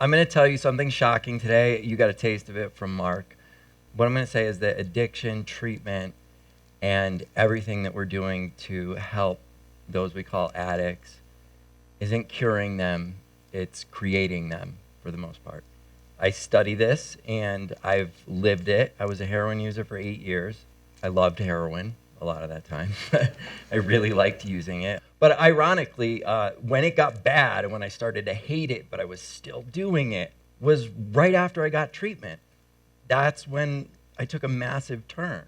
I'm going to tell you something shocking today. You got a taste of it from Mark. What I'm going to say is that addiction, treatment, and everything that we're doing to help those we call addicts isn't curing them, it's creating them for the most part. I study this and I've lived it. I was a heroin user for 8 years. I loved heroin a lot of that time. I really liked using it. But ironically, when it got bad and when I started to hate it, but I was still doing it, was right after I got treatment. That's when I took a massive turn.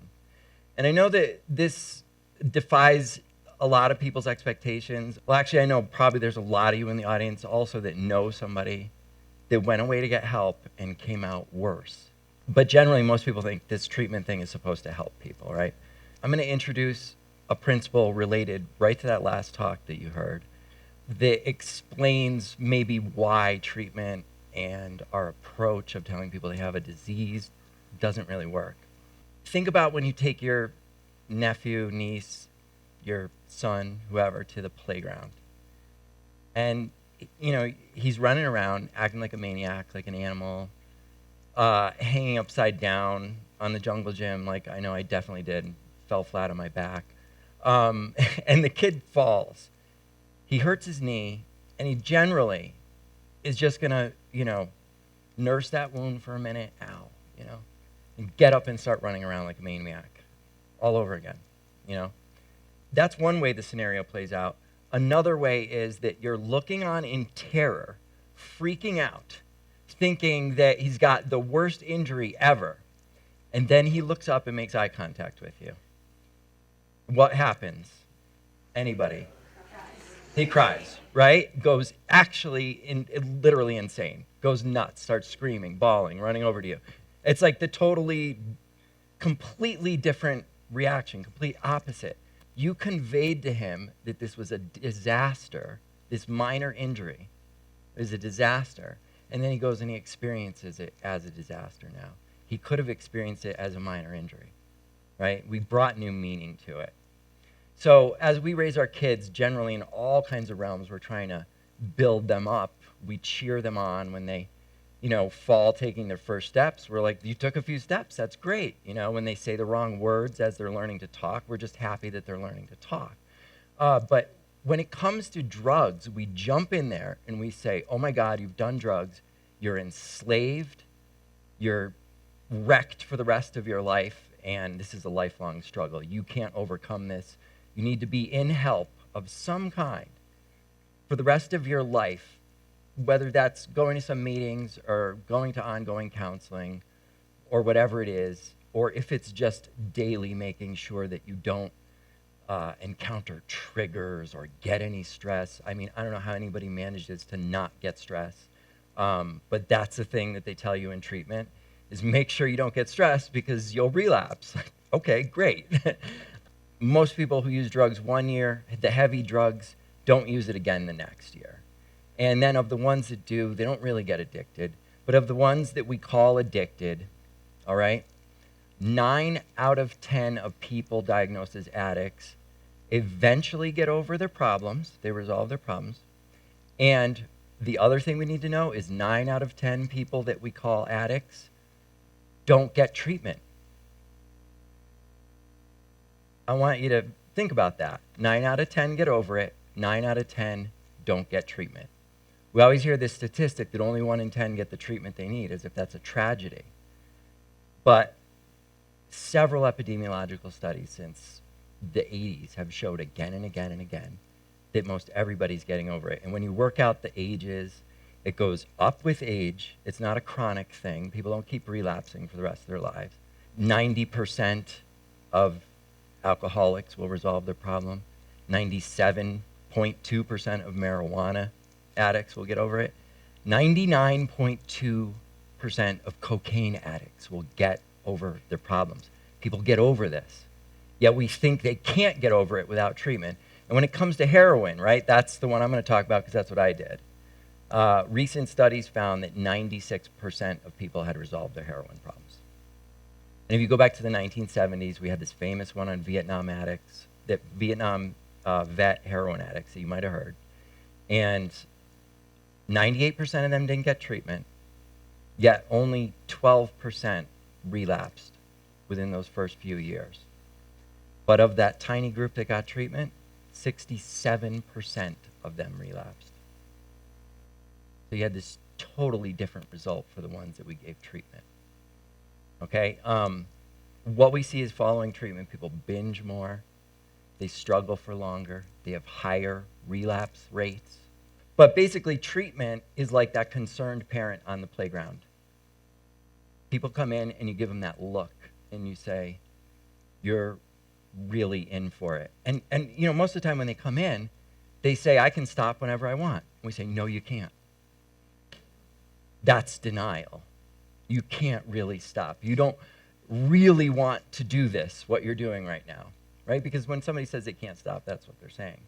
And I know that this defies a lot of people's expectations. Well, actually, I know probably there's a lot of you in the audience also that know somebody that went away to get help and came out worse. But generally, most people think this treatment thing is supposed to help people, right? I'm going to introduce a principle related right to that last talk that you heard that explains maybe why treatment and our approach of telling people they have a disease doesn't really work. Think about when you take your nephew, niece, your son, whoever, to the playground. And, you know, he's running around, acting like a maniac, like an animal, hanging upside down on the jungle gym, like I know I definitely did, fell flat on my back. And the kid falls. He hurts his knee, and he generally is just going to, nurse that wound for a minute, ow, and get up and start running around like a maniac all over again, That's one way the scenario plays out. Another way is that you're looking on in terror, freaking out, thinking that he's got the worst injury ever. And then he looks up and makes eye contact with you. What happens? Anybody? He cries, right? Goes actually literally insane. Goes nuts, starts screaming, bawling, running over to you. It's like the completely different reaction, complete opposite. You conveyed to him that this was a disaster, this minor injury is a disaster, and then he goes and he experiences it as a disaster now. He could have experienced it as a minor injury, right? We brought new meaning to it. So as we raise our kids, generally in all kinds of realms, we're trying to build them up. We cheer them on when they, fall taking their first steps. We're like, you took a few steps, that's great. When they say the wrong words as they're learning to talk, we're just happy that they're learning to talk. But when it comes to drugs, we jump in there and we say, oh my God, you've done drugs, you're enslaved, you're wrecked for the rest of your life, and this is a lifelong struggle. You can't overcome this. You need to be in help of some kind for the rest of your life, whether that's going to some meetings or going to ongoing counseling or whatever it is, or if it's just daily making sure that you don't encounter triggers or get any stress. I mean, I don't know how anybody manages to not get stress, but that's the thing that they tell you in treatment is make sure you don't get stressed because you'll relapse. Okay, great. Most people who use drugs 1 year, the heavy drugs, don't use it again the next year. And then of the ones that do, they don't really get addicted. But of the ones that we call addicted, all right, 9 out of 10 of people diagnosed as addicts eventually get over their problems. They resolve their problems. And the other thing we need to know is 9 out of 10 people that we call addicts don't get treatment. I want you to think about that. 9 out of 10 get over it. 9 out of 10 don't get treatment. We always hear this statistic that only 1 in 10 get the treatment they need, as if that's a tragedy. But several epidemiological studies since the 80s have showed again and again and again that most everybody's getting over it. And when you work out the ages, it goes up with age. It's not a chronic thing. People don't keep relapsing for the rest of their lives. 90% of alcoholics will resolve their problem. 97.2% of marijuana addicts will get over it. 99.2% of cocaine addicts will get over their problems. People get over this. Yet we think they can't get over it without treatment. And when it comes to heroin, right, that's the one I'm going to talk about because that's what I did. Recent studies found that 96% of people had resolved their heroin problems. And if you go back to the 1970s, we had this famous one on Vietnam addicts, Vietnam vet heroin addicts that you might have heard. And 98% of them didn't get treatment, yet only 12% relapsed within those first few years. But of that tiny group that got treatment, 67% of them relapsed. So you had this totally different result for the ones that we gave treatment. Okay? What we see is following treatment, people binge more, they struggle for longer, they have higher relapse rates. But basically, treatment is like that concerned parent on the playground. People come in and you give them that look and you say, you're really in for it. And you know, most of the time when they come in, they say, I can stop whenever I want. And we say, no, you can't. That's denial. You can't really stop. You don't really want to do this, what you're doing right now, right? Because when somebody says they can't stop, that's what they're saying.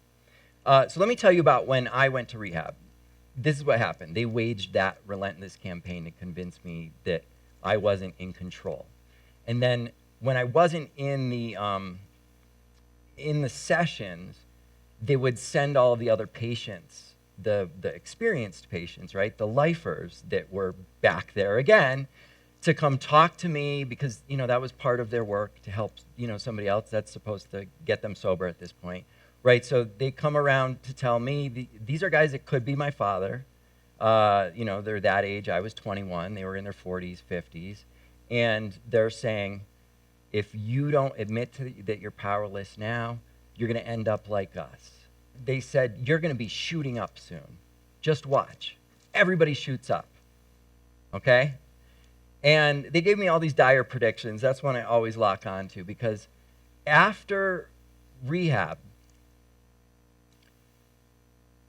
So let me tell you about when I went to rehab. This is what happened. They waged that relentless campaign to convince me that I wasn't in control. And then when I wasn't in the sessions, they would send all of the other patients, the experienced patients, right, the lifers that were back there again, to come talk to me because, you know, that was part of their work to help, you know, somebody else that's supposed to get them sober at this point, right? So they come around to tell me, these are guys that could be my father. You know, they're that age. I was 21. They were in their 40s, 50s. And they're saying, if you don't admit that you're powerless now, you're going to end up like us. They said, you're going to be shooting up soon. Just watch. Everybody shoots up. Okay? And they gave me all these dire predictions. That's one I always lock on to, because after rehab,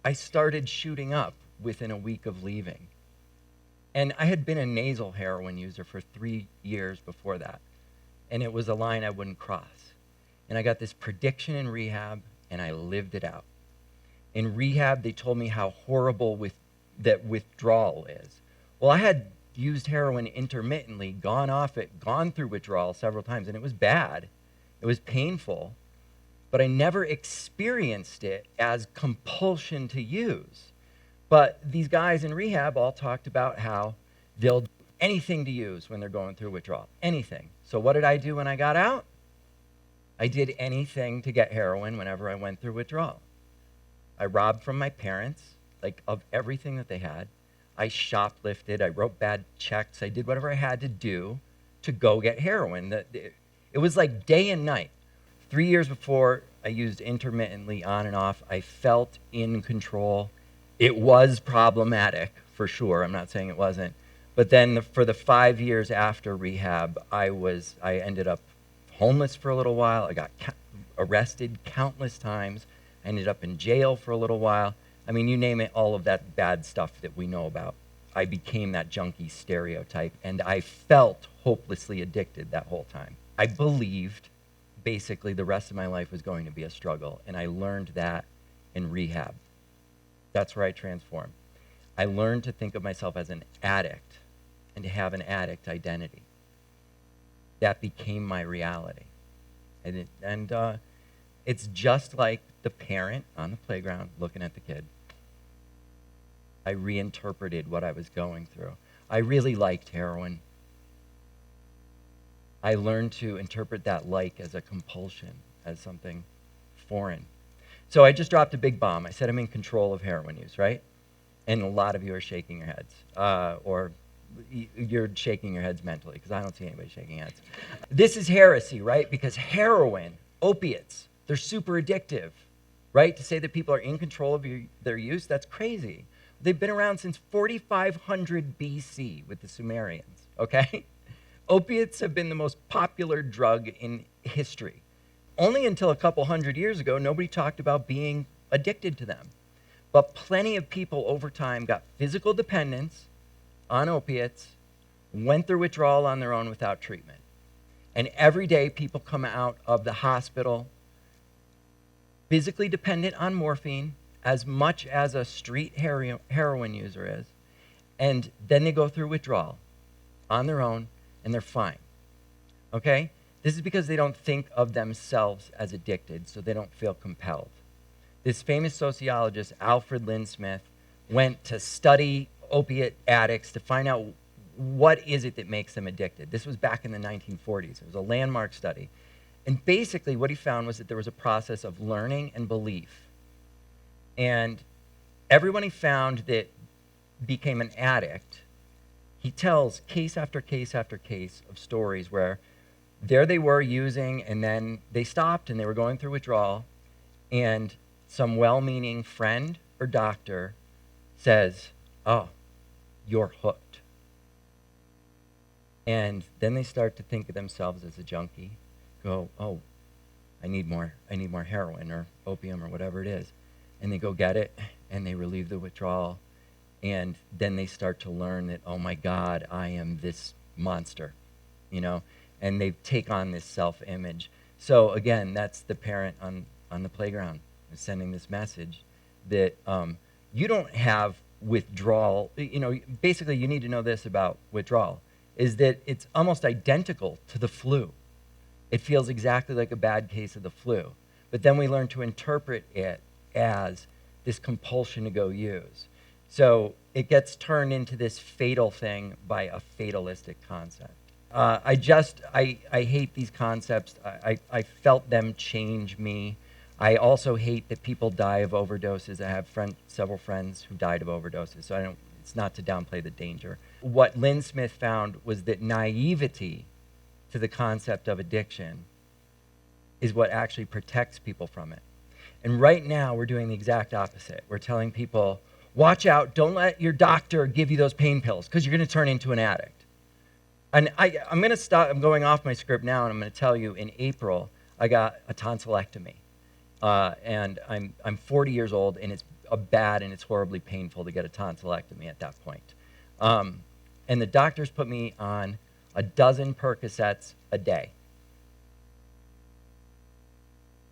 I started shooting up within a week of leaving. And I had been a nasal heroin user for 3 years before that. And it was a line I wouldn't cross. And I got this prediction in rehab, and I lived it out. In rehab, they told me how horrible that withdrawal is. Well, I had used heroin intermittently, gone off it, gone through withdrawal several times, and it was bad. It was painful, but I never experienced it as compulsion to use. But these guys in rehab all talked about how they'll do anything to use when they're going through withdrawal, anything. So what did I do when I got out? I did anything to get heroin whenever I went through withdrawal. I robbed from my parents, like, of everything that they had. I shoplifted, I wrote bad checks, I did whatever I had to do to go get heroin. It was like day and night. 3 years before, I used intermittently on and off. I felt in control. It was problematic, for sure. I'm not saying it wasn't. But then for the 5 years after rehab, I ended up homeless for a little while. I got arrested countless times. I ended up in jail for a little while. I mean, you name it, all of that bad stuff that we know about. I became that junkie stereotype, and I felt hopelessly addicted that whole time. I believed basically the rest of my life was going to be a struggle, and I learned that in rehab. That's where I transformed. I learned to think of myself as an addict and to have an addict identity. That became my reality. And it's just like the parent on the playground looking at the kid. I reinterpreted what I was going through. I really liked heroin. I learned to interpret that like as a compulsion, as something foreign. So I just dropped a big bomb. I said I'm in control of heroin use, right? And a lot of you are shaking your heads. Or you're shaking your heads mentally, because I don't see anybody shaking heads. This is heresy, right? Because heroin, opiates, they're super addictive, right? To say that people are in control of their use, that's crazy. They've been around since 4500 BC with the Sumerians, okay? Opiates have been the most popular drug in history. Only until a couple hundred years ago, nobody talked about being addicted to them. But plenty of people over time got physical dependence on opiates, went through withdrawal on their own without treatment. And every day people come out of the hospital physically dependent on morphine, as much as a street heroin user is, and then they go through withdrawal on their own, and they're fine, okay? This is because they don't think of themselves as addicted, so they don't feel compelled. This famous sociologist, Alfred Lynn Smith, went to study opiate addicts to find out what is it that makes them addicted. This was back in the 1940s. It was a landmark study. And basically what he found was that there was a process of learning and belief. And everyone he found that became an addict, he tells case after case after case of stories where there they were using, and then they stopped and they were going through withdrawal, and some well-meaning friend or doctor says, "Oh, you're hooked." And then they start to think of themselves as a junkie, go, "Oh, I need more heroin or opium or whatever it is." And they go get it, and they relieve the withdrawal, and then they start to learn that, oh my God, I am this monster, and they take on this self-image. So again, that's the parent on the playground sending this message that you don't have withdrawal. Basically you need to know this about withdrawal, is that it's almost identical to the flu. It feels exactly like a bad case of the flu. But then we learn to interpret it as this compulsion to go use. So it gets turned into this fatal thing by a fatalistic concept. I hate these concepts. I felt them change me. I also hate that people die of overdoses. I have several friends who died of overdoses, so it's not to downplay the danger. What Lynn Smith found was that naivety to the concept of addiction is what actually protects people from it. And right now, we're doing the exact opposite. We're telling people, watch out, don't let your doctor give you those pain pills, because you're going to turn into an addict. And I'm going to stop. I'm going off my script now, and I'm going to tell you, in April, I got a tonsillectomy. And I'm 40 years old, and it's bad and it's horribly painful to get a tonsillectomy at that point. And the doctors put me on a dozen Percocets a day.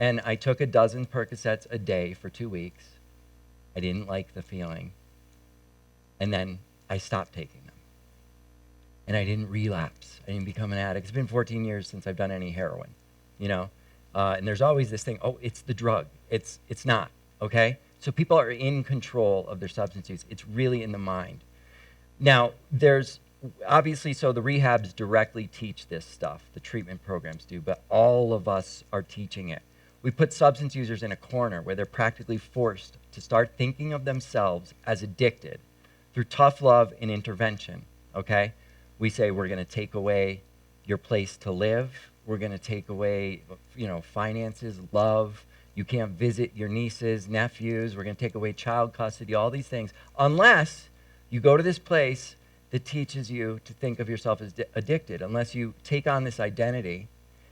And I took a dozen Percocets a day for 2 weeks. I didn't like the feeling. And then I stopped taking them. And I didn't relapse. I didn't become an addict. It's been 14 years since I've done any heroin, and there's always this thing, oh, it's the drug. It's not, okay? So people are in control of their substance use. It's really in the mind. Now, there's obviously, so the rehabs directly teach this stuff. The treatment programs do, but all of us are teaching it. We put substance users in a corner where they're practically forced to start thinking of themselves as addicted through tough love and intervention, okay? We say we're going to take away your place to live. We're going to take away, finances, love. You can't visit your nieces, nephews. We're going to take away child custody, all these things, unless you go to this place that teaches you to think of yourself as addicted, unless you take on this identity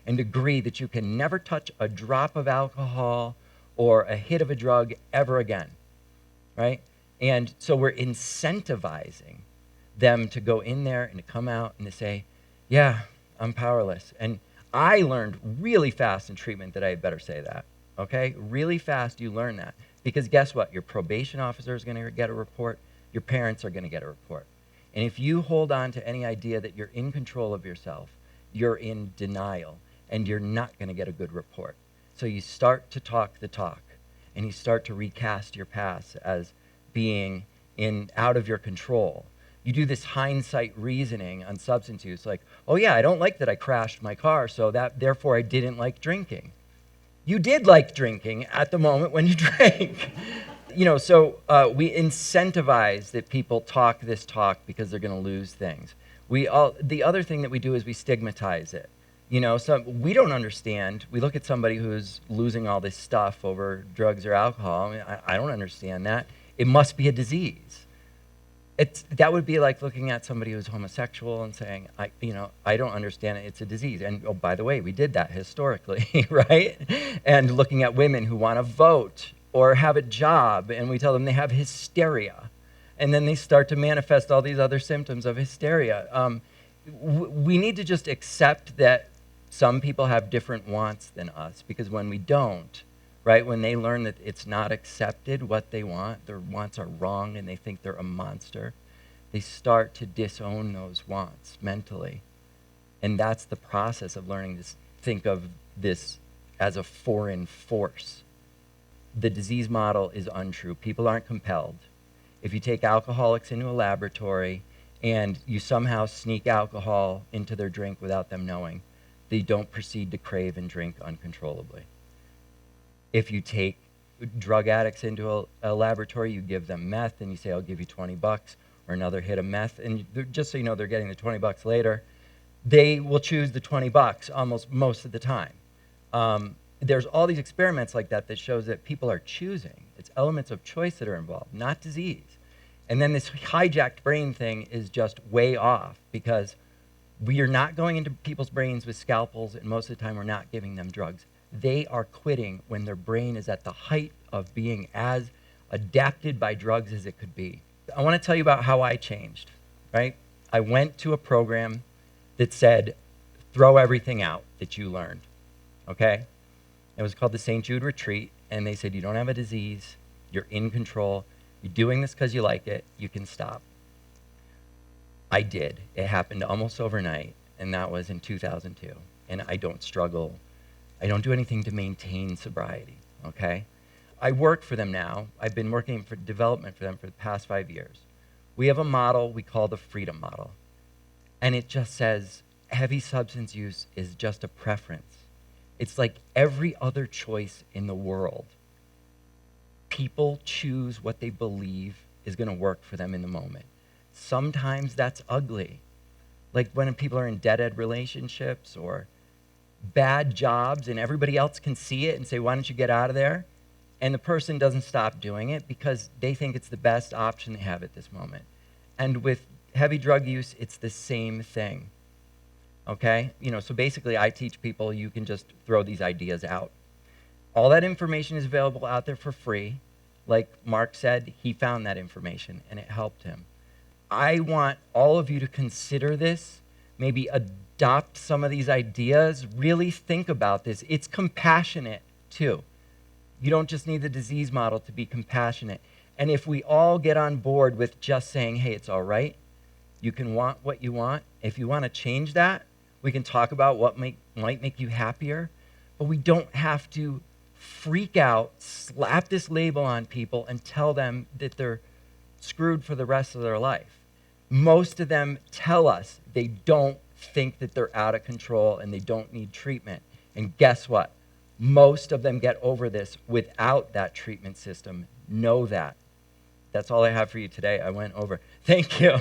and agree that you can never touch a drop of alcohol or a hit of a drug ever again, right? And so we're incentivizing them to go in there and to come out and to say, yeah, I'm powerless. And I learned really fast in treatment that I had better say that, okay? Really fast you learn that. Because guess what? Your probation officer is going to get a report. Your parents are going to get a report. And if you hold on to any idea that you're in control of yourself, you're in denial, and you're not going to get a good report. So you start to talk the talk, and you start to recast your past as being out of your control. You do this hindsight reasoning on substance use, like, oh yeah, I don't like that I crashed my car, so therefore I didn't like drinking. You did like drinking at the moment when you drank. So we incentivize that people talk this talk because they're going to lose things. The other thing that we do is we stigmatize it. So we don't understand. We look at somebody who's losing all this stuff over drugs or alcohol. I don't understand that. It must be a disease. That would be like looking at somebody who's homosexual and saying, I don't understand it. It's a disease. And oh, by the way, we did that historically, right? And looking at women who want to vote or have a job, and we tell them they have hysteria, and then they start to manifest all these other symptoms of hysteria. We need to just accept that some people have different wants than us, because when we don't, right, when they learn that it's not accepted what they want, their wants are wrong and they think they're a monster, they start to disown those wants mentally. And that's the process of learning to think of this as a foreign force. The disease model is untrue. People aren't compelled. if you take alcoholics into a laboratory and you somehow sneak alcohol into their drink without them knowing, they don't proceed to crave and drink uncontrollably. If you take drug addicts into a laboratory, you give them meth and you say, I'll give you $20 or another hit of meth, and just so you know, they're getting the $20 later, they will choose the $20 almost most of the time. There's all these experiments like that that shows that people are choosing. It's elements of choice that are involved, not disease. And then this hijacked brain thing is just way off, because we are not going into people's brains with scalpels, and most of the time we're not giving them drugs. They are quitting when their brain is at the height of being as adapted by drugs as it could be. I want to tell you about how I changed, right? I went to a program that said, throw everything out that you learned, okay? It was called the Saint Jude Retreat, and they said, you don't have a disease, you're in control, you're doing this because you like it, you can stop. I did. It happened almost overnight, and that was in 2002. And I don't struggle. I don't do anything to maintain sobriety, okay? I work for them now. I've been working for development for them for the past 5 years. We have a model we call the freedom model. And it just says heavy substance use is just a preference. It's like every other choice in the world. People choose what they believe is going to work for them in the moment. Sometimes that's ugly. Like when people are in dead-end relationships or bad jobs and everybody else can see it and say, why don't you get out of there? And the person doesn't stop doing it because they think it's the best option they have at this moment. And with heavy drug use, it's the same thing. Okay? So basically I teach people you can just throw these ideas out. All that information is available out there for free. Like Mark said, he found that information and it helped him. I want all of you to consider this, maybe adopt some of these ideas, really think about this. It's compassionate too. You don't just need the disease model to be compassionate. And if we all get on board with just saying, hey, it's all right, you can want what you want. If you want to change that, we can talk about what might make you happier, but we don't have to freak out, slap this label on people, and tell them that they're screwed for the rest of their life. Most of them tell us they don't think that they're out of control and they don't need treatment. And guess what? Most of them get over this without that treatment system. Know that. That's all I have for you today. I went over. Thank you.